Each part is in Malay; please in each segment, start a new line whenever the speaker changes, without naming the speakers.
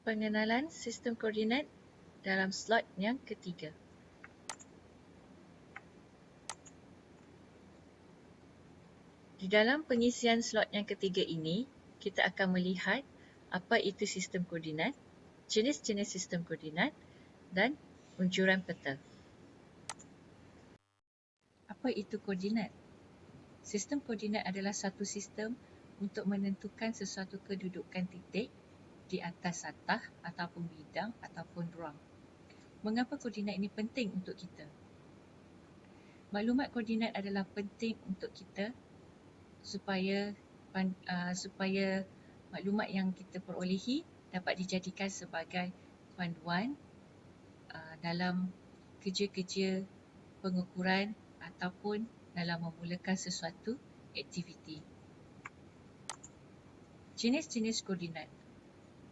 Pengenalan sistem koordinat dalam slot yang ketiga. Di dalam pengisian slot yang ketiga ini, kita akan melihat apa itu sistem koordinat, jenis-jenis sistem koordinat dan unjuran peta. Apa itu koordinat? Sistem koordinat adalah satu sistem untuk menentukan sesuatu kedudukan titik di atas satah ataupun bidang ataupun ruang. Mengapa koordinat ini penting untuk kita? Maklumat koordinat adalah penting untuk kita supaya maklumat yang kita perolehi dapat dijadikan sebagai panduan dalam kerja-kerja pengukuran ataupun dalam memulakan sesuatu aktiviti. Jenis-jenis koordinat.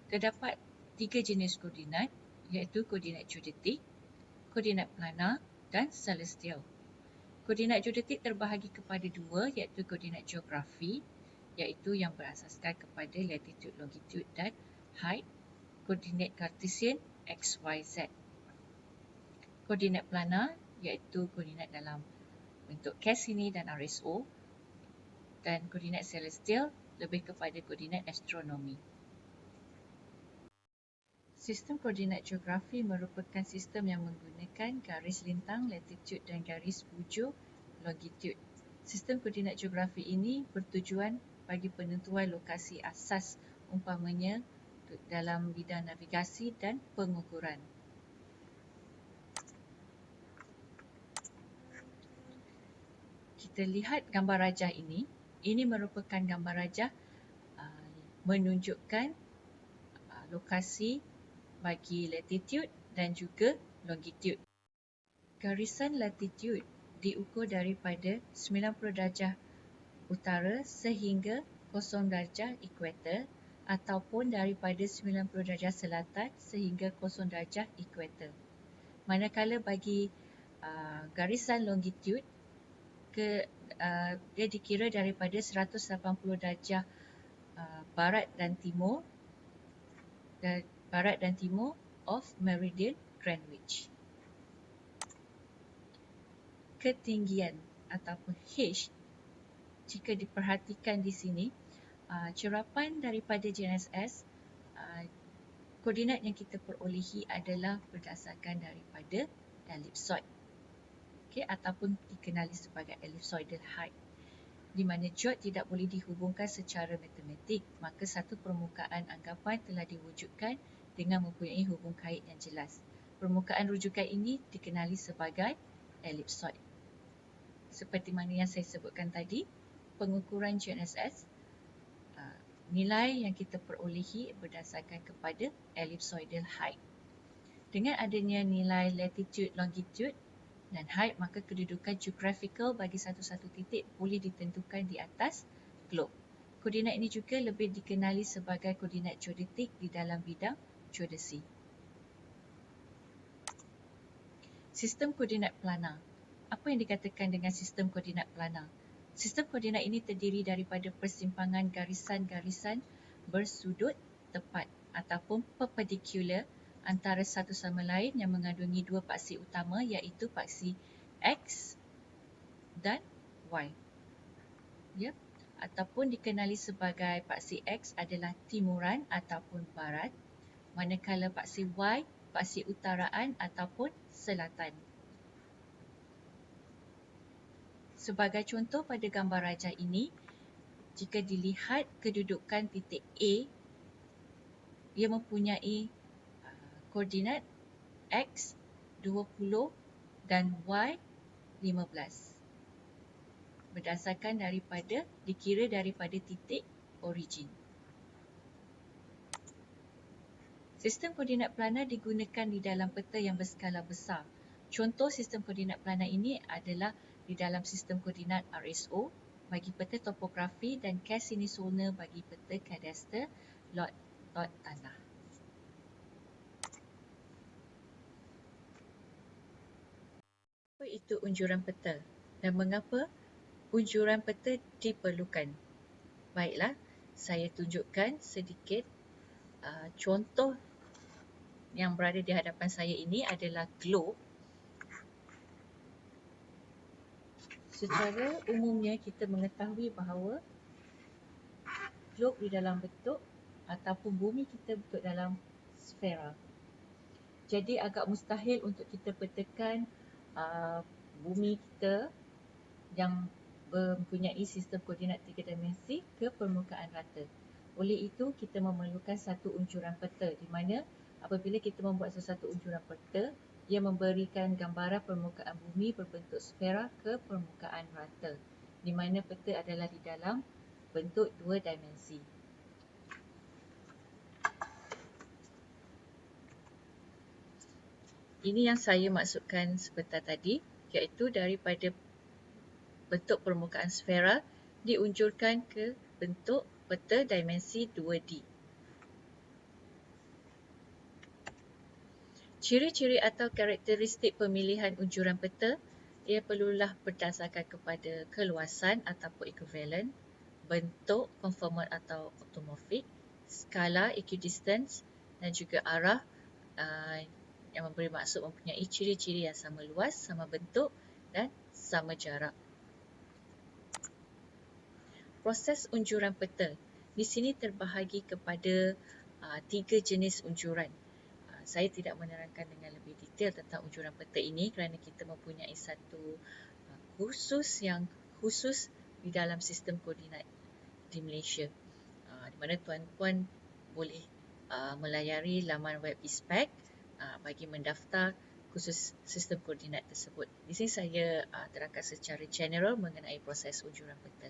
Terdapat 3 jenis koordinat, iaitu koordinat geodetik, koordinat planar dan celestial. Koordinat geodetik terbahagi kepada dua, iaitu koordinat geografi, iaitu yang berasaskan kepada latitude, longitude dan height. Koordinat Cartesian X, Y, Z. Koordinat planar iaitu koordinat dalam bentuk Cassini dan RSO, dan koordinat celestial lebih kepada koordinat astronomi. Sistem koordinat geografi merupakan sistem yang menggunakan garis lintang latitude dan garis bujur longitude. Sistem koordinat geografi ini bertujuan bagi penentuan lokasi asas, umpamanya dalam bidang navigasi dan pengukuran. Kita lihat gambar rajah ini. Ini merupakan gambar rajah menunjukkan lokasi bagi latitude dan juga longitude. Garisan latitude diukur daripada 90 darjah utara sehingga 0 darjah ekuator ataupun daripada 90 darjah selatan sehingga 0 darjah ekuator. Manakala bagi garisan longitude dia dikira daripada 180 darjah barat dan timur of meridian Greenwich. Ketinggian ataupun H, jika diperhatikan di sini, cerapan daripada GNSS, koordinat yang kita perolehi adalah berdasarkan daripada ellipsoid, ataupun dikenali sebagai ellipsoidal height, di mana geod tidak boleh dihubungkan secara matematik, maka satu permukaan anggapan telah diwujudkan dengan mempunyai hubung kait yang jelas. Permukaan rujukan ini dikenali sebagai ellipsoid. Seperti mana yang saya sebutkan tadi, pengukuran GNSS, nilai yang kita perolehi berdasarkan kepada ellipsoidal height. Dengan adanya nilai latitude, longitude dan height, maka kedudukan geographical bagi satu-satu titik boleh ditentukan di atas globe. Koordinat ini juga lebih dikenali sebagai koordinat geodetik di dalam bidang geodesi. Sistem koordinat planar. Apa yang dikatakan dengan sistem koordinat planar? Sistem koordinat ini terdiri daripada persimpangan garisan-garisan bersudut tepat ataupun perpendicular antara satu sama lain yang mengandungi dua paksi utama, iaitu paksi X dan Y. Ataupun dikenali sebagai paksi X adalah timuran ataupun barat, manakala paksi Y, paksi utaraan ataupun selatan. Sebagai contoh pada gambar rajah ini, jika dilihat kedudukan titik A, ia mempunyai koordinat X 20 dan Y 15. Berdasarkan dikira daripada titik origin. Sistem koordinat planar digunakan di dalam peta yang berskala besar. Contoh sistem koordinat planar ini adalah di dalam sistem koordinat RSO bagi peta topografi dan Cassini-Zollner bagi peta kadaster lot tanah. Apa itu unjuran peta dan mengapa unjuran peta diperlukan? Baiklah, saya tunjukkan sedikit contoh yang berada di hadapan saya ini adalah globe. Secara umumnya kita mengetahui bahawa globe di dalam bentuk ataupun bumi kita bentuk dalam sfera. Jadi agak mustahil untuk kita petakan bumi kita yang mempunyai sistem koordinat 3 dimensi ke permukaan rata. Oleh itu, kita memerlukan satu unjuran peta di mana apabila kita membuat sesuatu unjuran peta, ia memberikan gambaran permukaan bumi berbentuk sfera ke permukaan rata, di mana peta adalah di dalam bentuk 2 dimensi. Ini yang saya maksudkan sebentar tadi, iaitu daripada bentuk permukaan sfera diunjurkan ke bentuk peta dimensi 2D. Ciri-ciri atau karakteristik pemilihan unjuran peta, ia perlulah berdasarkan kepada keluasan ataupun equivalent, bentuk conformal atau orthomorphic, skala equidistance dan juga arah yang memberi maksud mempunyai ciri-ciri yang sama luas, sama bentuk dan sama jarak. Proses unjuran peta. Di sini terbahagi kepada 3 jenis unjuran. Saya tidak menerangkan dengan lebih detail tentang unjuran peta ini kerana kita mempunyai satu kursus yang khusus di dalam sistem koordinat di Malaysia, di mana tuan-puan boleh melayari laman web ISPEC bagi mendaftar khusus sistem koordinat tersebut. Di sini saya terangkan secara general mengenai proses unjuran peta.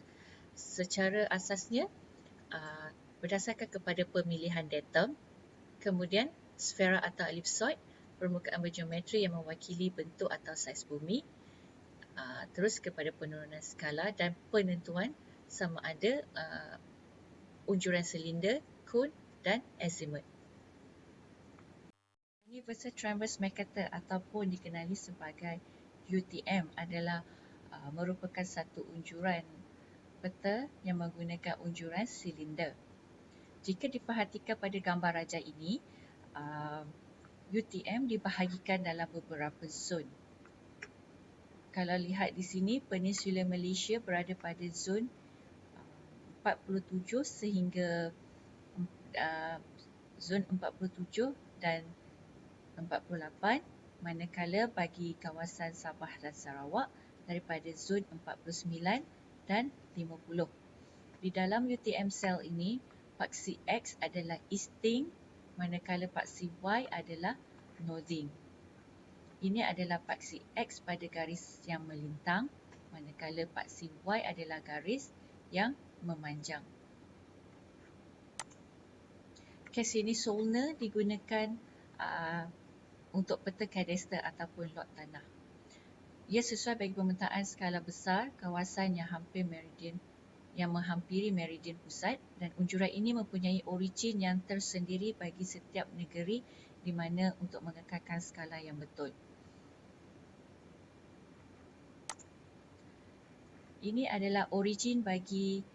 Secara asasnya berdasarkan kepada pemilihan datum, kemudian sfera atau elipsoid, permukaan bergeometri yang mewakili bentuk atau saiz bumi, terus kepada penurunan skala dan penentuan sama ada unjuran silinder, cone dan azimuth. Universal Transverse Mercator ataupun dikenali sebagai UTM adalah merupakan satu unjuran peta yang menggunakan unjuran silinder. Jika diperhatikan pada gambar rajah ini, UTM dibahagikan dalam beberapa zon. Kalau lihat di sini, Peninsula Malaysia berada pada zon 47 sehingga zon 47 dan 48, manakala bagi kawasan Sabah dan Sarawak daripada zon 49 dan 50. Di dalam UTM cell ini, paksi X adalah easting, manakala paksi Y adalah northing. Ini adalah paksi X pada garis yang melintang, manakala paksi Y adalah garis yang memanjang. Cassini-Solner digunakan untuk peta kadastel ataupun lot tanah. Ia sesuai bagi pemetaan skala besar kawasan yang menghampiri meridian pusat, dan unjuran ini mempunyai origin yang tersendiri bagi setiap negeri di mana untuk mengekalkan skala yang betul. Ini adalah origin bagi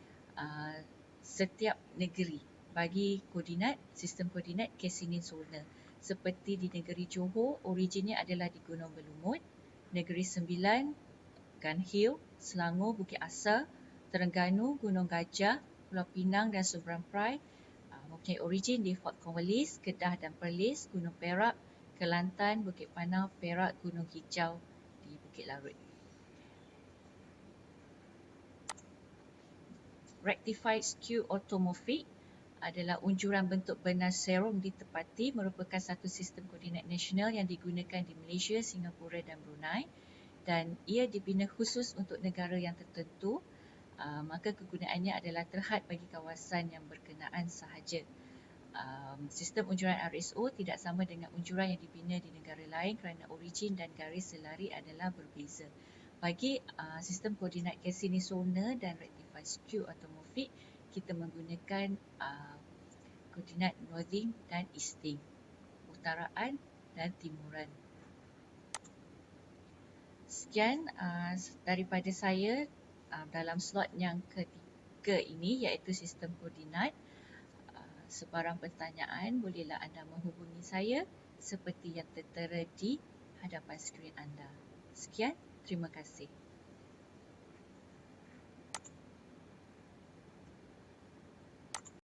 setiap negeri bagi koordinat, sistem koordinat Cassini-Solner. Seperti di negeri Johor, originnya adalah di Gunung Belumut, Negeri Sembilan, Gun Hill, Selangor, Bukit Asar, Terengganu, Gunung Gajah, Pulau Pinang dan Seberang Perai mempunyai origin di Fort Cornwallis, Kedah dan Perlis, Gunung Perak, Kelantan, Bukit Panau, Perak, Gunung Hijau di Bukit Larut. Rectified Skew Orthomorphic adalah unjuran bentuk benar serum ditepati, merupakan satu sistem koordinat nasional yang digunakan di Malaysia, Singapura dan Brunei, dan ia dibina khusus untuk negara yang tertentu, maka kegunaannya adalah terhad bagi kawasan yang berkenaan sahaja. Sistem unjuran RSO tidak sama dengan unjuran yang dibina di negara lain kerana origin dan garis selari adalah berbeza. Bagi sistem koordinat Cassini-Solner dan Rectified Skew Orthomorphic, kita menggunakan koordinat northing dan easting, utaraan dan timuran. Sekian daripada saya dalam slot yang ketiga ini, iaitu sistem koordinat. Sebarang pertanyaan bolehlah anda menghubungi saya. seperti yang tertera di hadapan skrin anda. Sekian, terima kasih.